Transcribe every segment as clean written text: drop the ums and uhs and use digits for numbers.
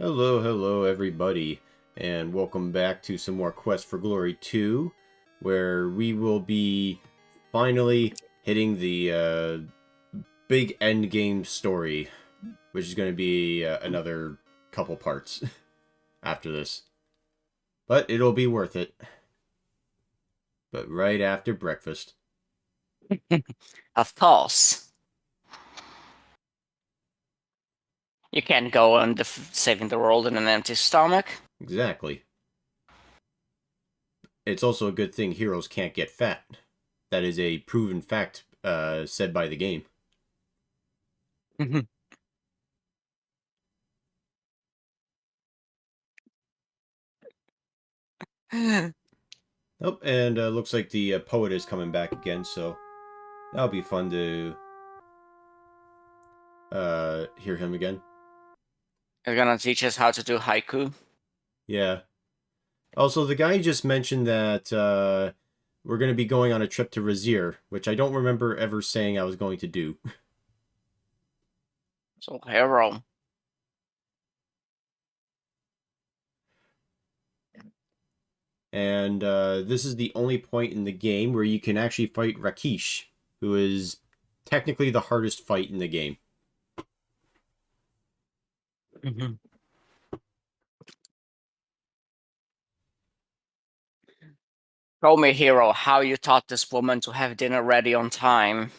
Hello, hello everybody, and welcome back to some more Quest for Glory 2, where we will be finally hitting the big end game story, which is going to be another couple parts after this. But it'll be worth it. But right after breakfast. Of course. You can't go on saving the world in an empty stomach. Exactly. It's also a good thing heroes can't get fat. That is a proven fact said by the game. Oh, and looks like the poet is coming back again, so that'll be fun to hear him again. You're gonna teach us how to do haiku? Yeah. Also, the guy just mentioned that we're going to be going on a trip to Raseir, which I don't remember ever saying I was going to do. So, hero. And this is the only point in the game where you can actually fight Rakesh, who is technically the hardest fight in the game. Show me, hero, how you taught this woman to have dinner ready on time.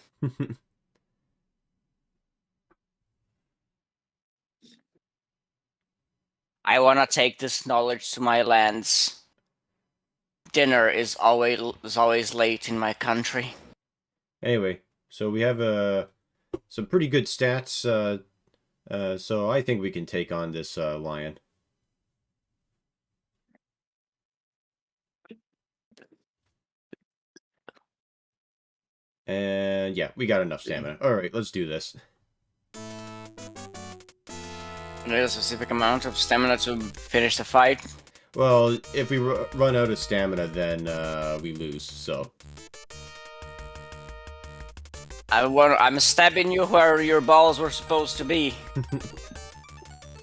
I wanna take this knowledge to my lands. Dinner is always late in my country. Anyway, so we have some pretty good stats, so I think we can take on this lion. And yeah, we got enough stamina. Alright, let's do this. Need a specific amount of stamina to finish the fight. Well, if we run out of stamina, then we lose, so... I'm stabbing you where your balls were supposed to be.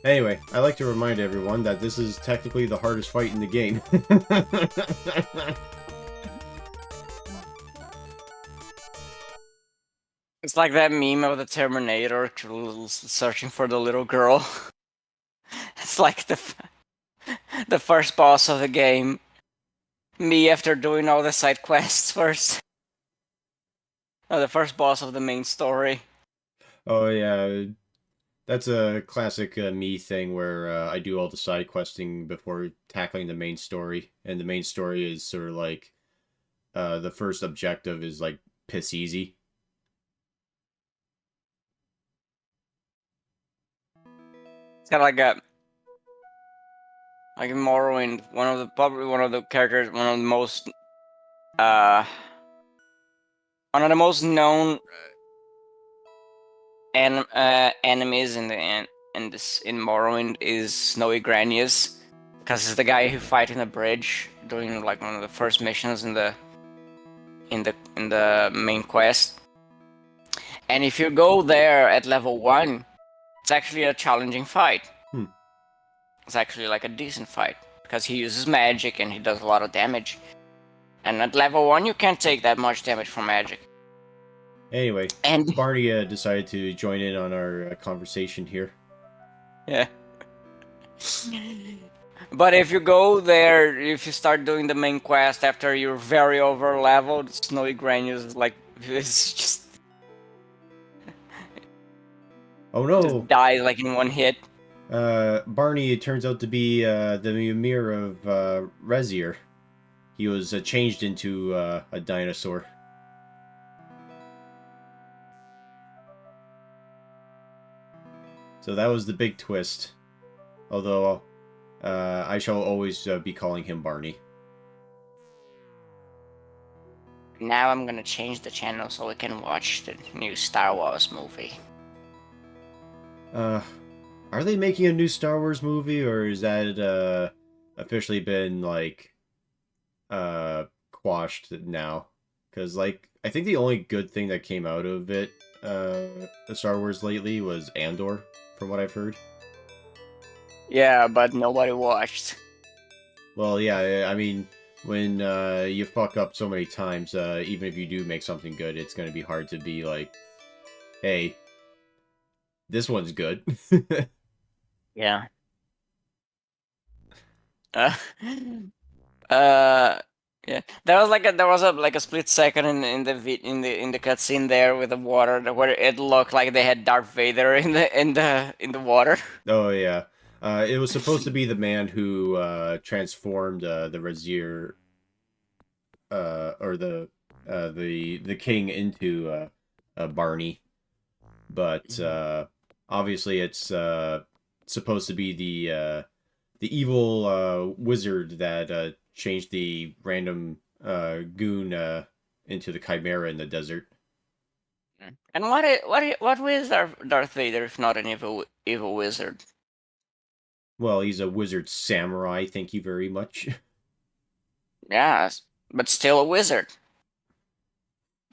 Anyway, I like to remind everyone that this is technically the hardest fight in the game. It's like that meme of the Terminator searching for the little girl. It's like the first boss of the game. Me after doing all the side quests first. Oh, the first boss of the main story. Oh yeah, that's a classic me thing where I do all the side questing before tackling the main story, and the main story is sort of like the first objective is like piss easy. It's kind of like in Morrowind, probably one of the characters, uh one of the most known enemies in Morrowind is Snowy Granius, because it's the guy who fight in the bridge doing like one of the first missions in the main quest. And if you go there at level 1, it's actually a challenging fight. It's actually like a decent fight because he uses magic and he does a lot of damage. And at level 1, you can't take that much damage from magic. Anyway, And Barney decided to join in on our conversation here. yeah. But if you go there, if you start doing the main quest after you're very over leveled, Snowy Granius is like, it's just Oh no! dies like in one hit. Barney turns out to be the Mimir of Raseir. He was changed into a dinosaur. So that was the big twist. Although, I shall always be calling him Barney. Now I'm gonna change the channel so we can watch the new Star Wars movie. Are they making a new Star Wars movie, or is that officially been like quashed now? Because like I think the only good thing that came out of it, the Star Wars lately, was Andor, from what I've heard. Yeah, but nobody watched. Well, yeah, I mean, when you fuck up so many times, even if you do make something good, it's going to be hard to be like, hey, this one's good. Yeah. Uh, uh, yeah. There was a split second in the cutscene there with the water where it looked like they had Darth Vader in the water. Oh, yeah. It was supposed to be the man who transformed the Raseir, or the king into Barney, but obviously it's supposed to be the evil wizard that changed the random goon into the chimera in the desert. And what is Darth Vader if not an evil wizard? Well, he's a wizard samurai. Thank you very much. Yeah, but still a wizard.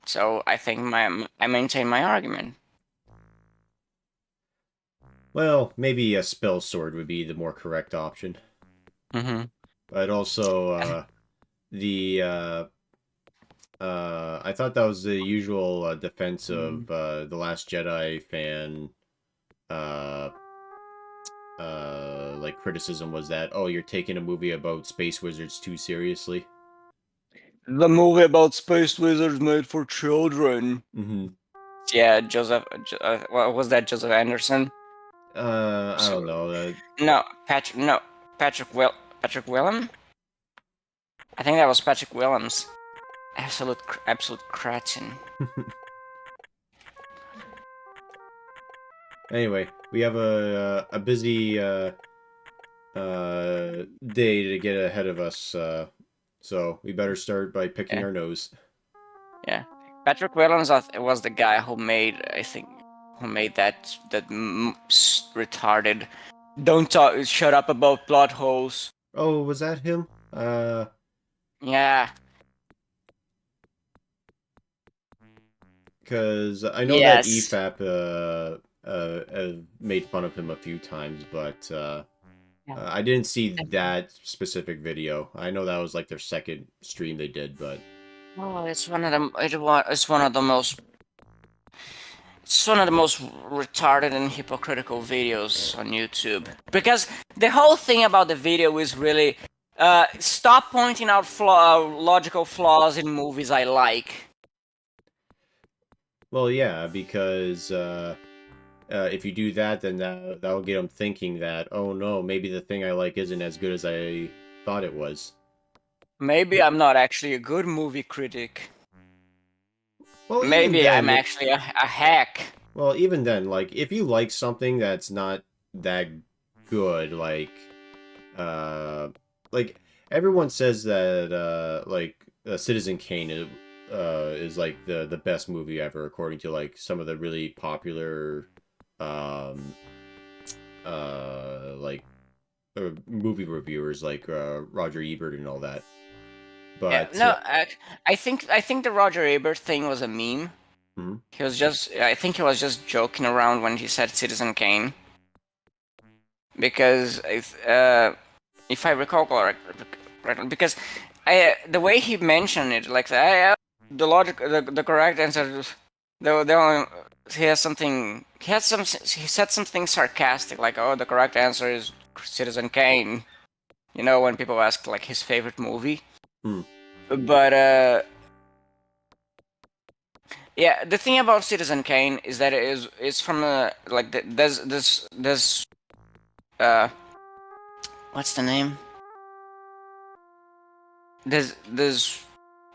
So I think I maintain my argument. Well, maybe a spell sword would be the more correct option. Mm-hmm. But also, the I thought that was the usual defense of the Last Jedi fan. Uh, like criticism was that, oh, you're taking a movie about space wizards too seriously. The movie about space wizards made for children. Mm-hmm. Yeah, what was that? Joseph Anderson? I don't know. No, Patrick. No, Patrick Willem. I think that was Patrick Willems. Absolute cretin. Anyway, we have a busy day to get ahead of us, so we better start by picking Yeah, our nose. yeah. Patrick Willems was the guy who made, I think, that retarded. Don't talk. Shut up about plot holes. Oh, was that him? Yeah. Because I know that Yes. EFAP made fun of him a few times, but I didn't see that specific video. I know that was like their second stream they did, but Oh, it's one of the it's one of the most retarded and hypocritical videos on YouTube. Because the whole thing about the video is really stop pointing out logical flaws in movies I like. well, yeah, because if you do that, then that'll get them thinking that, oh no, maybe the thing I like isn't as good as I thought it was. Maybe I'm not actually a good movie critic. Well, even Maybe I'm then, actually a hack. like if you like something that's not that good, uh, like everyone says that Citizen Kane is like the best movie ever according to like some of the really popular um like movie reviewers like Roger Ebert and all that. Yeah, But no, I think the Roger Ebert thing was a meme. hmm, I think he was just joking around when he said Citizen Kane. Because if I recall correctly, because the way he mentioned it, like the correct answer, the only, he said something sarcastic, like, oh, the correct answer is Citizen Kane. You know, when people ask like his favorite movie. hmm. But yeah, the thing about Citizen Kane is that it's from there's uh what's the name? There's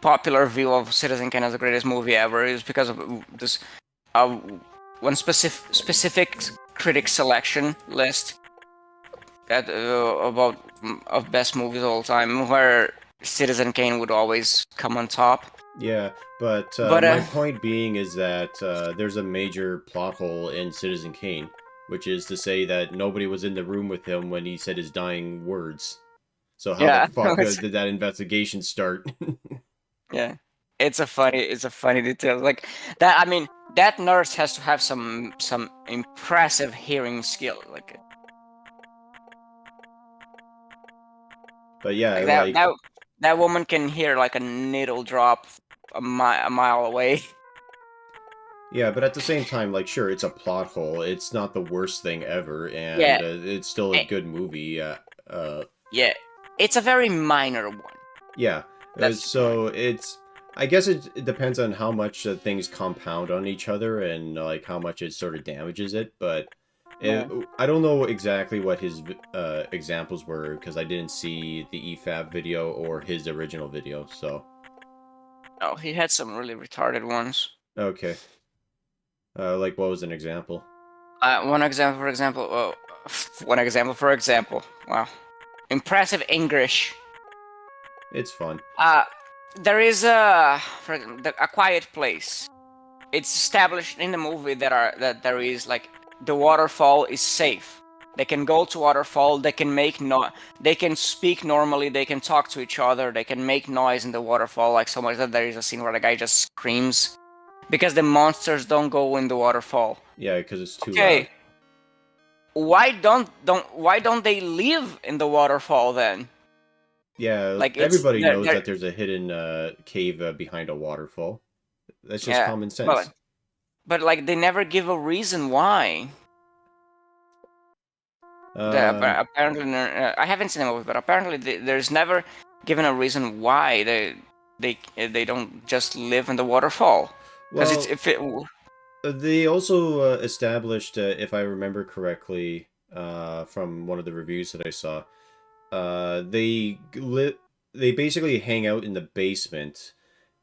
popular view of Citizen Kane as the greatest movie ever is because of this uh one specific critic selection list that about of best movies of all time, where Citizen Kane would always come on top. Yeah, but But my point being is that there's a major plot hole in Citizen Kane, which is to say that nobody was in the room with him when he said his dying words. So how the yeah, fuck did that investigation start? yeah, it's a funny detail. Like that. I mean, that nurse has to have some impressive hearing skill. Like But yeah, Like like that woman can hear like a needle drop a mile away. yeah, but at the same time, like sure, it's a plot hole. It's not the worst thing ever, Yeah, and it's still a eh, good movie. Uh, yeah. It's a very minor one. yeah. That's the point. So it's. I guess it depends on how much things compound on each other and like how much it sort of damages it. But Yeah. I don't know exactly what his examples were because I didn't see the EFAB video or his original video. So Oh, he had some really retarded ones. okay. Like what was an example? One example, for example. One example, for example. Wow. Impressive English. It's fun. Uh, there is a quiet place. It's established in the movie that there is like the waterfall is safe. They can go to waterfall. They can make no. They can speak normally. They can talk to each other. They can make noise in the waterfall, like so much that there is a scene where the guy just screams because the monsters don't go in the waterfall. Yeah, because it's too loud. Okay, why don't they live in the waterfall then? Yeah, Like it's everybody knows that there's a hidden cave behind a waterfall. That's just yeah, common but sense. but like they never give a reason why. Um, Apparently, I haven't seen the movie, but apparently there's never given a reason why they don't just live in the waterfall. Because it's well, if it they also established, if I remember correctly, from one of the reviews that I saw, they basically hang out in the basement,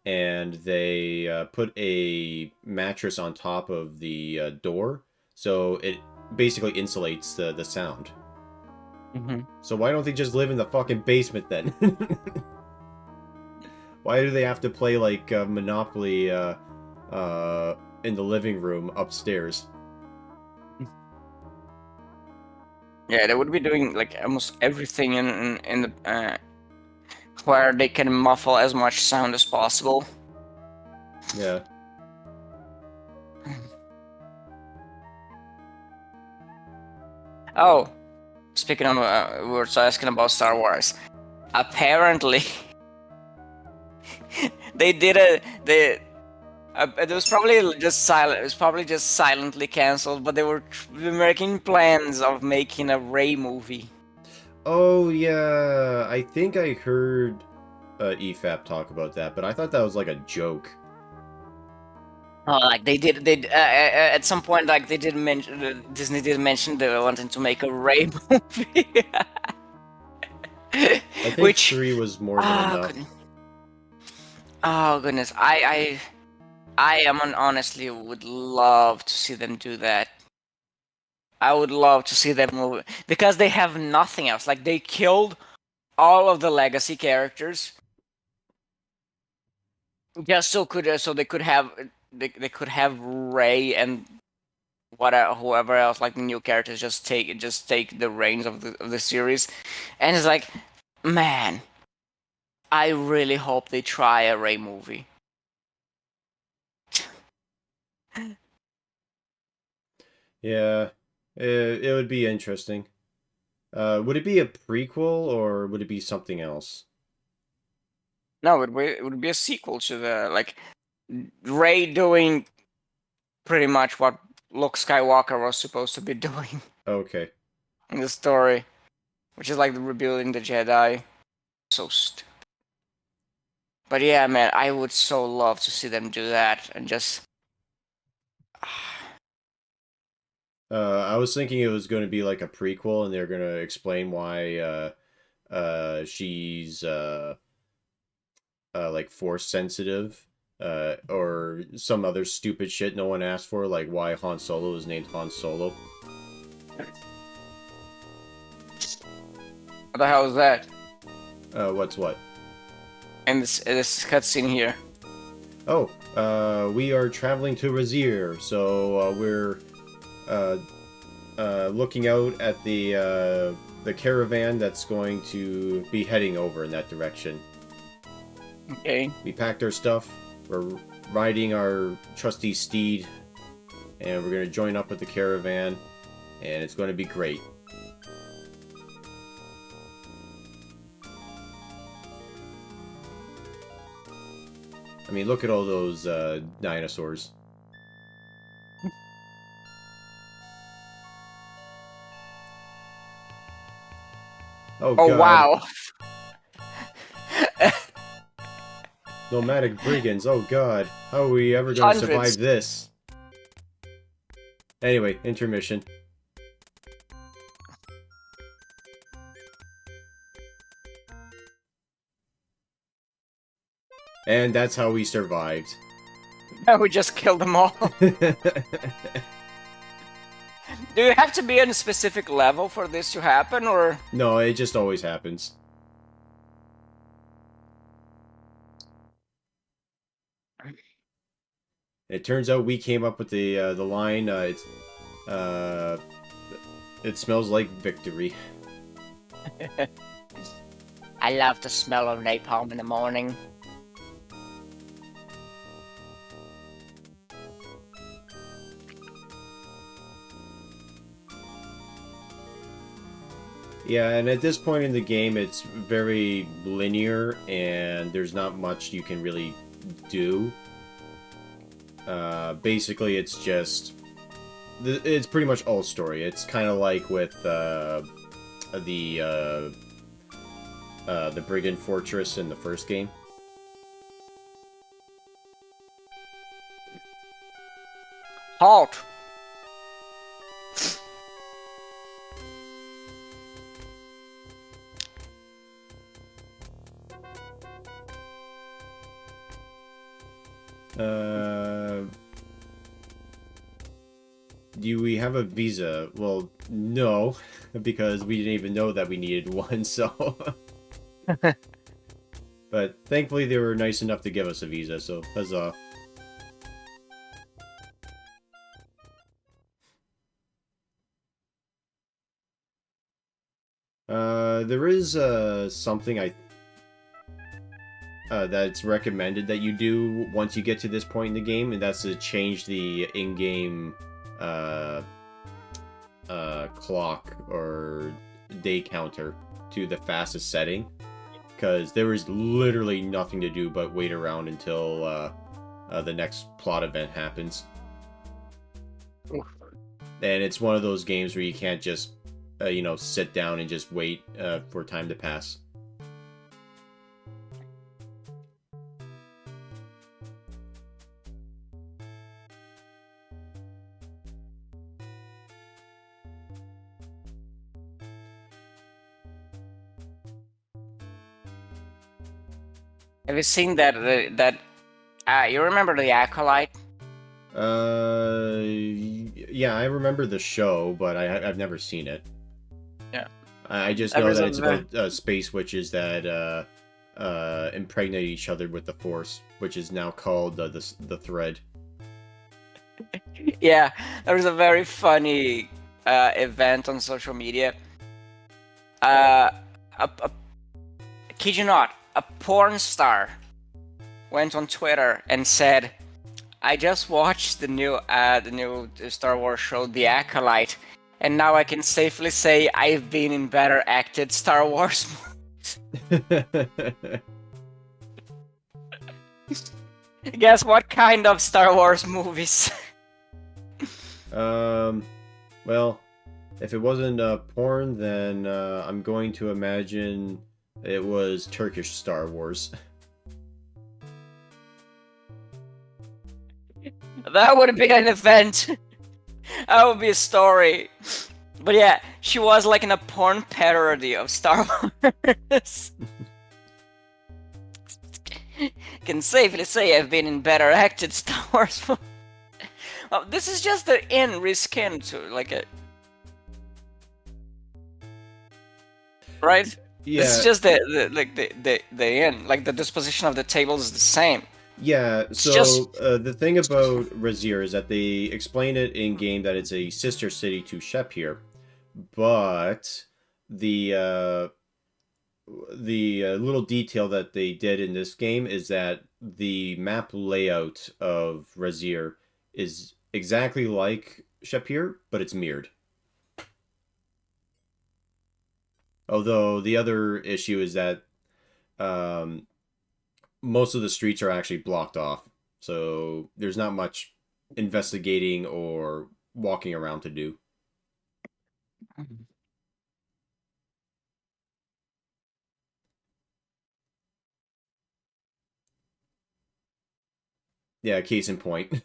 and they put a mattress on top of the door, so it basically insulates the sound. Mhm. So why don't they just live in the fucking basement then? Why do they have to play like Monopoly in the living room upstairs? Yeah, they would be doing like almost everything in the where they can muffle as much sound as possible. Yeah. Oh, speaking of, we were asking about Star Wars. Apparently, they did a they. It was probably just silent. It was probably just silently canceled, but they were making plans of making a Ray movie. Oh yeah, I think I heard EFAP talk about that, but I thought that was like a joke. Oh, like they did. At some point, like they did mention Disney did mention they were wanting to make a Ray movie, I think which, 3 was more than oh enough. goodness, oh goodness, I am honestly would love to see them do that. I would love to see them move because they have nothing else. Like they killed all of the legacy characters just so they could have they could have Ray and whoever else like the new characters just take the reins of the series, and it's like, man, I really hope they try a Ray movie. Yeah, it would be interesting. Would it be a prequel or would it be something else? No, it would be a sequel to the like Ray doing pretty much what Luke Skywalker was supposed to be doing Okay. in the story, which is like the rebuilding the Jedi. So stupid. But yeah, man, I would so love to see them do that and just. I was thinking it was going to be like a prequel and they're going to explain why she's like force sensitive or some other stupid shit no one asked for, like why Han Solo is named Han Solo. What the hell is that? What's what? In this cutscene here. Oh, we are traveling to Raseir, so we're uh, looking out at the caravan that's going to be heading over in that direction. Okay. We packed our stuff. We're riding our trusty steed, and we're going to join up with the caravan, and it's going to be great. I mean, look at all those dinosaurs. Oh Oh god. wow. Nomadic brigands, oh god. How are we ever going to Hundreds. survive this? Anyway, intermission. And that's how we survived. We just killed them all. Do you have to be in a specific level for this to happen, or? No, it just always happens. It turns out we came up with the line. Uh, it smells like victory. I love the smell of napalm in the morning. Yeah, and at this point in the game, it's very linear, and there's not much you can really do. Basically, it's just... It's pretty much all story. It's kind of like with the Brigand Fortress in the first game. Halt! Do we have a visa? Well, no, because we didn't even know that we needed one, so... But thankfully they were nice enough to give us a visa, so huzzah. There is something that's recommended that you do once you get to this point in the game, and that's to change the in-game clock or day counter to the fastest setting, because there is literally nothing to do but wait around until the next plot event happens. And it's one of those games where you can't just you know, sit down and just wait for time to pass. Have you seen that? You remember the Acolyte? Yeah, I remember the show, but I've never seen it. Yeah. I just know that it's about space witches that impregnate each other with the Force, which is now called the Thread. Yeah, there was a very funny event on social media. Kid you not, a porn star went on Twitter and said, "I just watched the new Star Wars show, The Acolyte, and now I can safely say I've been in better acted Star Wars movies." Guess what kind of Star Wars movies? Well, if it wasn't porn, then I'm going to imagine it was Turkish Star Wars. That would be an event. That would be a story. But yeah, she was like in a porn parody of Star Wars. Can safely say I've been in better acted Star Wars movies. Well, this is just the reskin to like a... Right? Yeah. This is just the end. Like the disposition of the tables is the same. Yeah, so the thing about Raseir is that they explain it in game that it's a sister city to Shepir, but the little detail that they did in this game is that the map layout of Raseir is exactly like Shepir, but it's mirrored. Although the other issue is that most of the streets are actually blocked off, so there's not much investigating or walking around to do. Yeah, case in point.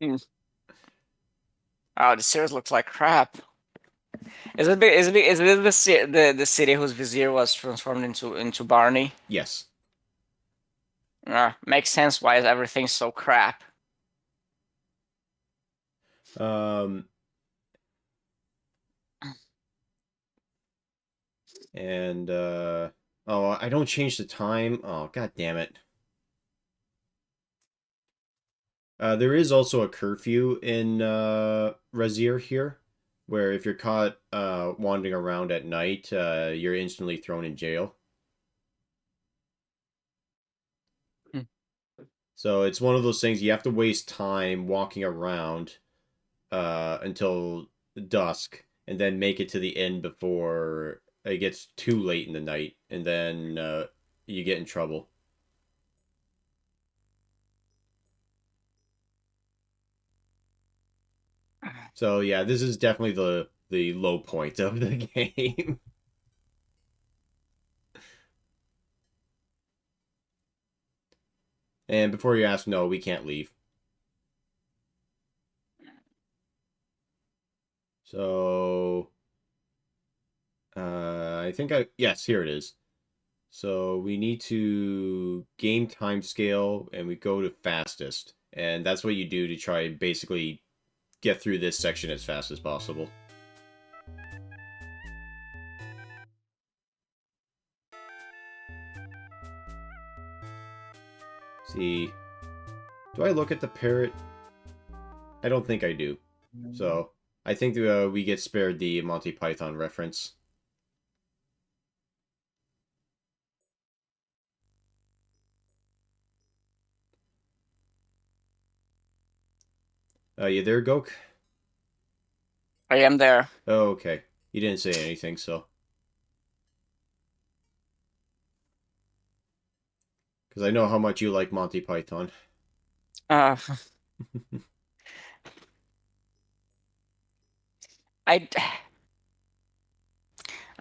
Hmm. Oh, the series looks like crap. Is it the city whose vizier was transformed into Barney? Yes. Makes sense why everything's so crap. Um, and oh, I don't change the time. Oh, god damn it. There is also a curfew in Raseir here, where if you're caught wandering around at night, you're instantly thrown in jail. Hmm. So it's one of those things you have to waste time walking around until dusk, and then make it to the end before it gets too late in the night, and then you get in trouble. So yeah, this is definitely the low point of the game. And before you ask, no, we can't leave. So I think yes, here it is. So we need to game time scale, and we go to fastest, and that's what you do to try and basically get through this section as fast as possible. See, do I look at the parrot? I don't think I do. So I think we get spared the Monty Python reference. You there, Gok? I am there. Oh, okay. You didn't say anything, so. Because I know how much you like Monty Python. Uh, I.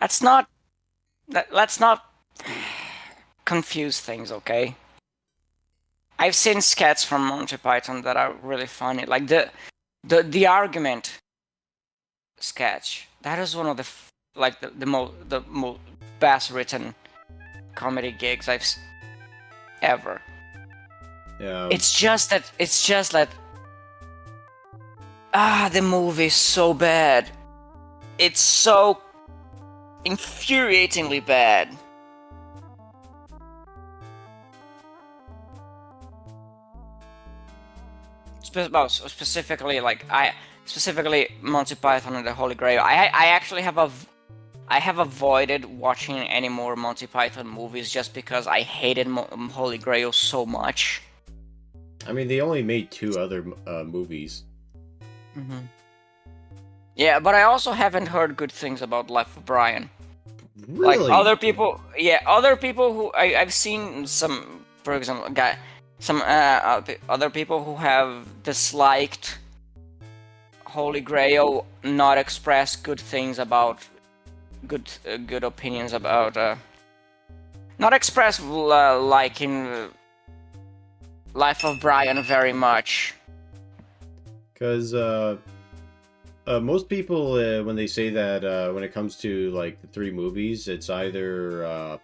Let's not. Let's not confuse things, okay? I've seen sketches from Monty Python that are really funny, like the argument sketch. That is one of the like the most best written comedy gigs I've ever. It's just that the movie is so bad. It's so infuriatingly bad. Specifically, specifically Monty Python and the Holy Grail. I actually have avoided watching any more Monty Python movies just because I hated Holy Grail so much. I mean, they only made 2 other movies. Mm-hmm. Yeah, but I also haven't heard good things about Life of Brian. Really? Like other people who I've seen some, for example, other people who have disliked Holy Grail not express good things about good opinions about not express liking Life of Brian very much. Because most people, when they say that, when it comes to like the 3 movies, it's either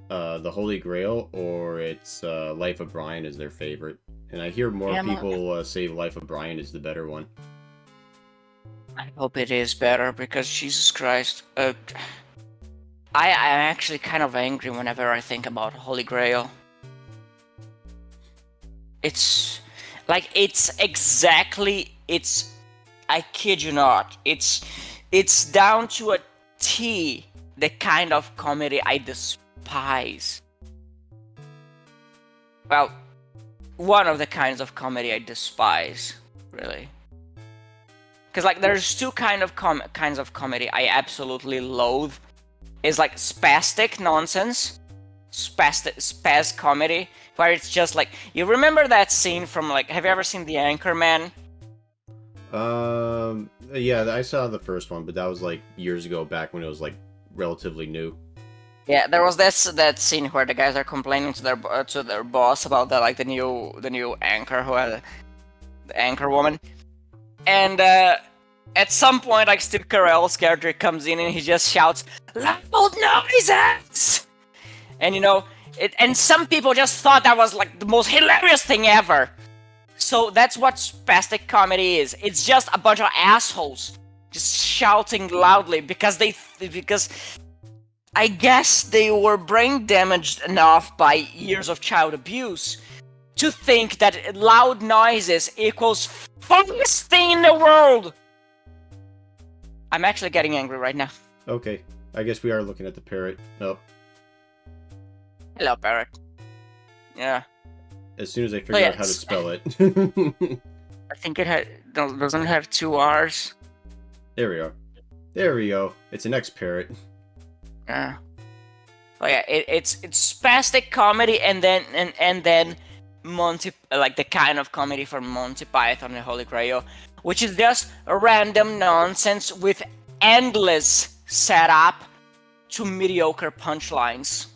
the Holy Grail or it's Life of Brian is their favorite. And I hear more people say Life of Brian is the better one. I hope it is better because Jesus Christ, I'm actually kind of angry whenever I think about Holy Grail. It's like I kid you not, it's down to a T the kind of comedy I despise. Well, one of the kinds of comedy I despise, really. Because like there's 2 kinds of comedy I absolutely loathe. Is like spastic nonsense. spaz comedy, where it's just like, you remember that scene from like, have you ever seen The Anchorman? Yeah, I saw the first one, but that was like years ago, back when it was like relatively new. Yeah, there was that scene where the guys are complaining to their boss about the new anchor who had the anchor woman, and at some point, like Steve Carell's character comes in and he just shouts, "Loud noises!" And and some people just thought that was like the most hilarious thing ever. So that's what spastic comedy is. It's just a bunch of assholes just shouting loudly because I guess they were brain damaged enough by years of child abuse to think that loud noises equals funniest thing in the world. I'm actually getting angry right now. Okay, I guess we are looking at the parrot. Oh, Hello, Barrett. Yeah, as soon as I figure out how to spell it. I think it doesn't have two R's. There we are. There we go. It's an X parrot. Yeah. Oh yeah, it's spastic comedy and then Monty, like the kind of comedy from Monty Python and the Holy Grail, which is just random nonsense with endless setup to mediocre punchlines.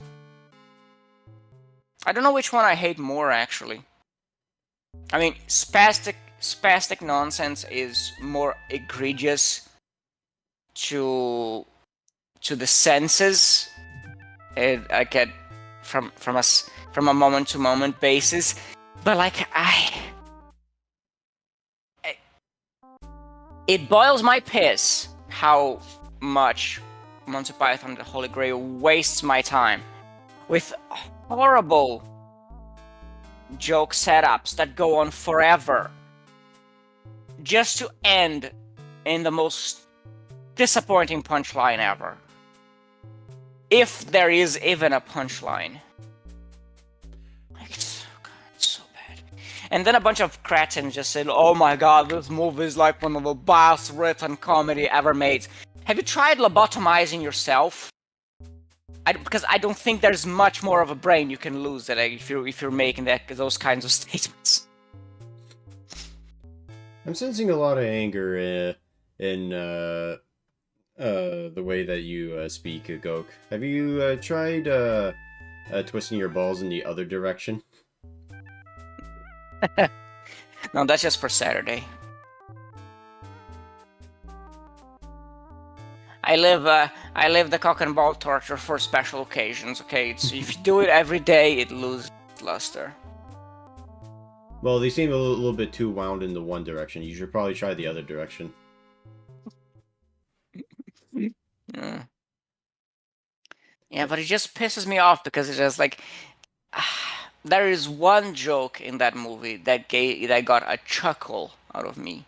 I don't know which one I hate more, actually. I mean, spastic nonsense is more egregious to the senses. I get from a moment to moment basis, but like it boils my piss how much Monty Python and the Holy Grail wastes my time with horrible joke setups that go on forever just to end in the most disappointing punchline ever. If there is even a punchline. It's so bad. And then a bunch of cretins just said, "Oh my god, this movie is like one of the best written comedy ever made." Have you tried lobotomizing yourself? Because I don't think there's much more of a brain you can lose that if you're making those kinds of statements. I'm sensing a lot of anger in the way that you speak, Gok. Have you tried twisting your balls in the other direction? No, that's just for Saturday. I live the cock and ball torture for special occasions. Okay, if you do it every day, it loses luster. Well, they seem a little bit too wound in the one direction. You should probably try the other direction. Yeah, but it just pisses me off because it's just like there is one joke in that movie that got a chuckle out of me,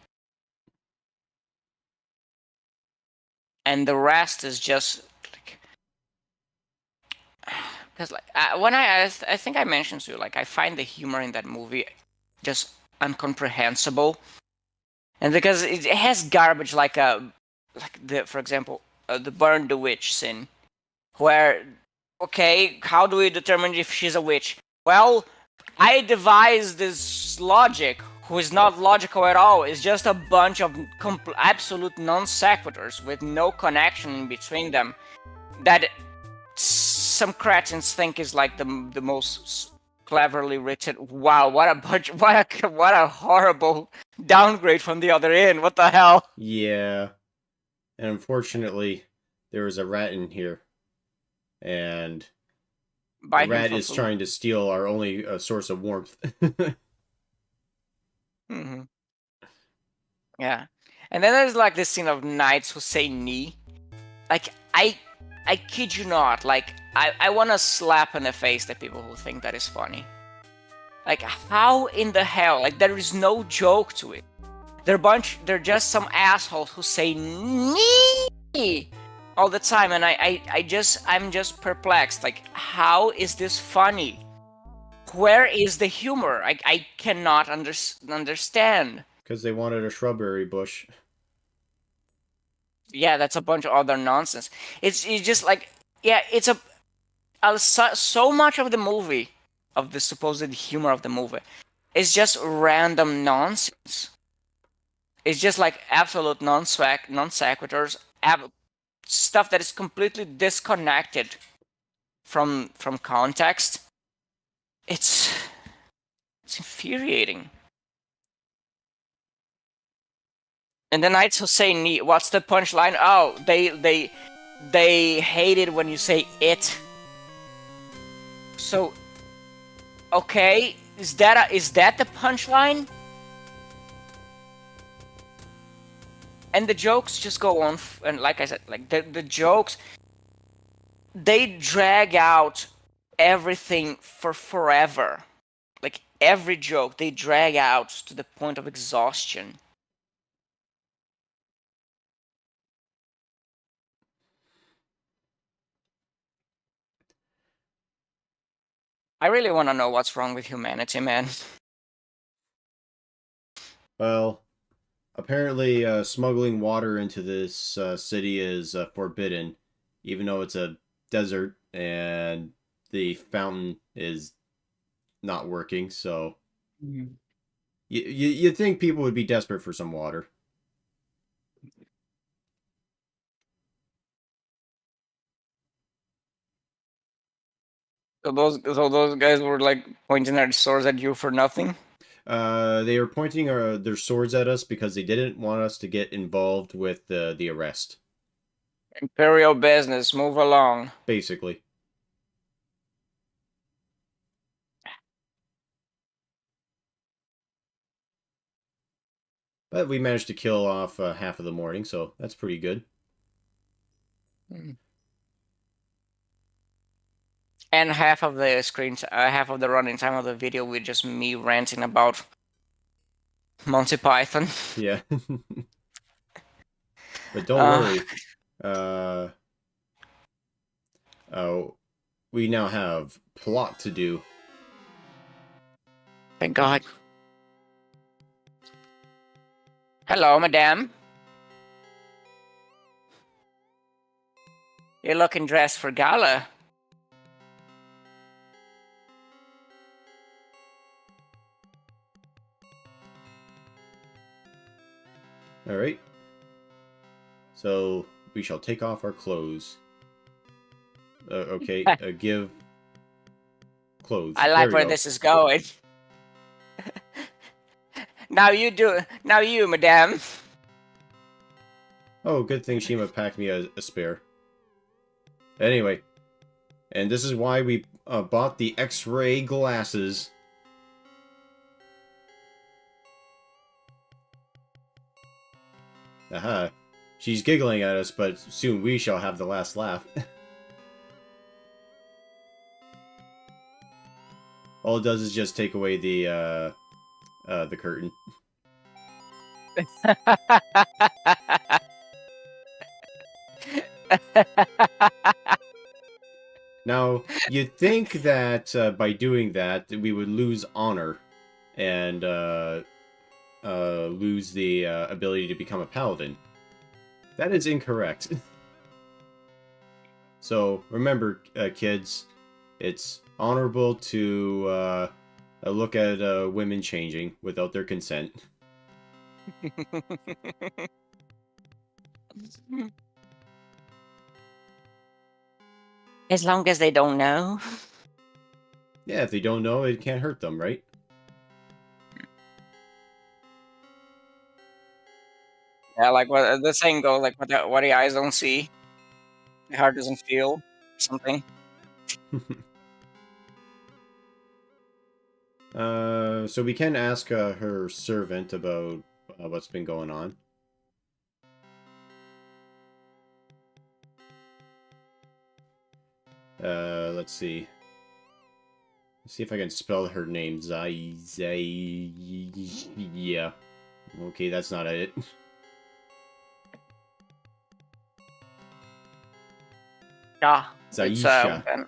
and the rest is just like, because like when I think I mentioned to you, like, I find the humor in that movie just incomprehensible, and because it has garbage like for example the burn the witch scene, where, okay, how do we determine if she's a witch? Well, I devised this logic, who is not logical at all. It's just a bunch of absolute non sequiturs with no connection in between them, that some cretins think is like the most cleverly written. Wow, what a horrible downgrade from the other end. What the hell? Yeah, and unfortunately, there was a rat in here. And the rat is trying to steal our only source of warmth. Mm-hmm. Yeah. And then there's like this scene of knights who say "knee." Like, I kid you not, like, I want to slap in the face the people who think that is funny. Like, how in the hell? Like, there is no joke to it. They're just some assholes who say "knee" all the time, and I'm just perplexed. Like, how is this funny? Where is the humor? I cannot understand. Because they wanted a shrubbery bush. Yeah, that's a bunch of other nonsense. It's just like, yeah, so much of the movie, of the supposed humor of the movie, is just random nonsense. It's just like absolute non sequiturs, stuff that is completely disconnected from context. It's infuriating. And then I'd say, what's the punchline? Oh, they hate it when you say it. So, okay, is that the punchline? And the jokes just go on, and like I said, like the jokes, they drag out everything for forever. Like every joke, they drag out to the point of exhaustion. I really want to know what's wrong with humanity, man. Well, apparently, smuggling water into this city is forbidden, even though it's a desert and the fountain is not working. So you'd think people would be desperate for some water. So those guys were like pointing their swords at you for nothing. They were pointing their swords at us because they didn't want us to get involved with the arrest. Imperial business, move along. Basically. But we managed to kill off half of the morning, so that's pretty good. And half of the half of the running time of the video with just me ranting about Monty Python. Yeah. But don't worry. Oh, we now have plot to do. Thank God. Hello, madame. You're looking dressed for gala. All right. So we shall take off our clothes. Okay, give clothes. I like where this is going. Now you, madame. Oh, good thing Shima packed me a spare. Anyway, and this is why we bought the X-ray glasses. Aha. She's giggling at us, but soon we shall have the last laugh. All it does is just take away the curtain. Now, you'd think that by doing that, we would lose honor and lose the ability to become a paladin. That is incorrect. So, remember, kids, it's honorable to look at women changing without their consent. As long as they don't know. Yeah, if they don't know, it can't hurt them, right? Yeah, like what the saying goes, like what the eyes don't see, the heart doesn't feel, something. So we can ask her servant about what's been going on. Let's see. Let's see if I can spell her name. Yeah. Okay, that's not it. Yeah. Zaisha.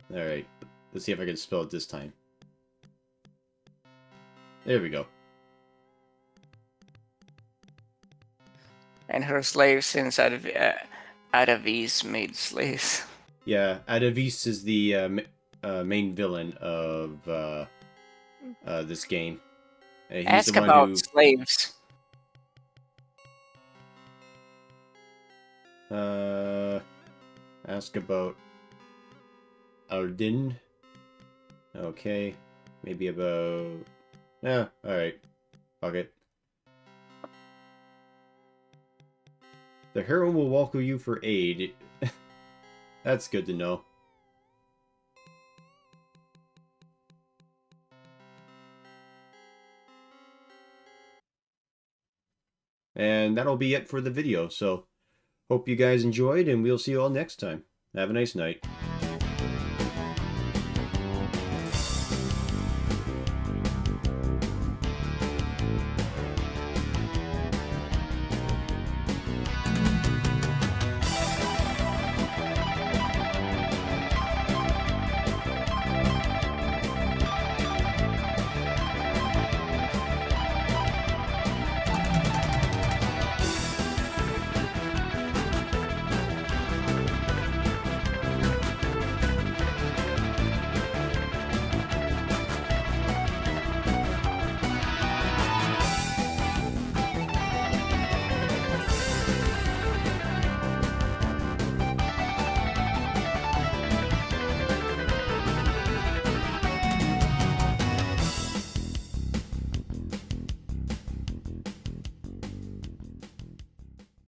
Alright. Let's see if I can spell it this time. There we go. And her slaves, since Adavis made slaves. Yeah, Adavis is the main villain of this game. He's the Ask one about who slaves. ask about Aldin. Okay, maybe about. Yeah, all right. Fuck it. The heroine will welcome you for aid. That's good to know. And that'll be it for the video. So, hope you guys enjoyed, and we'll see you all next time. Have a nice night.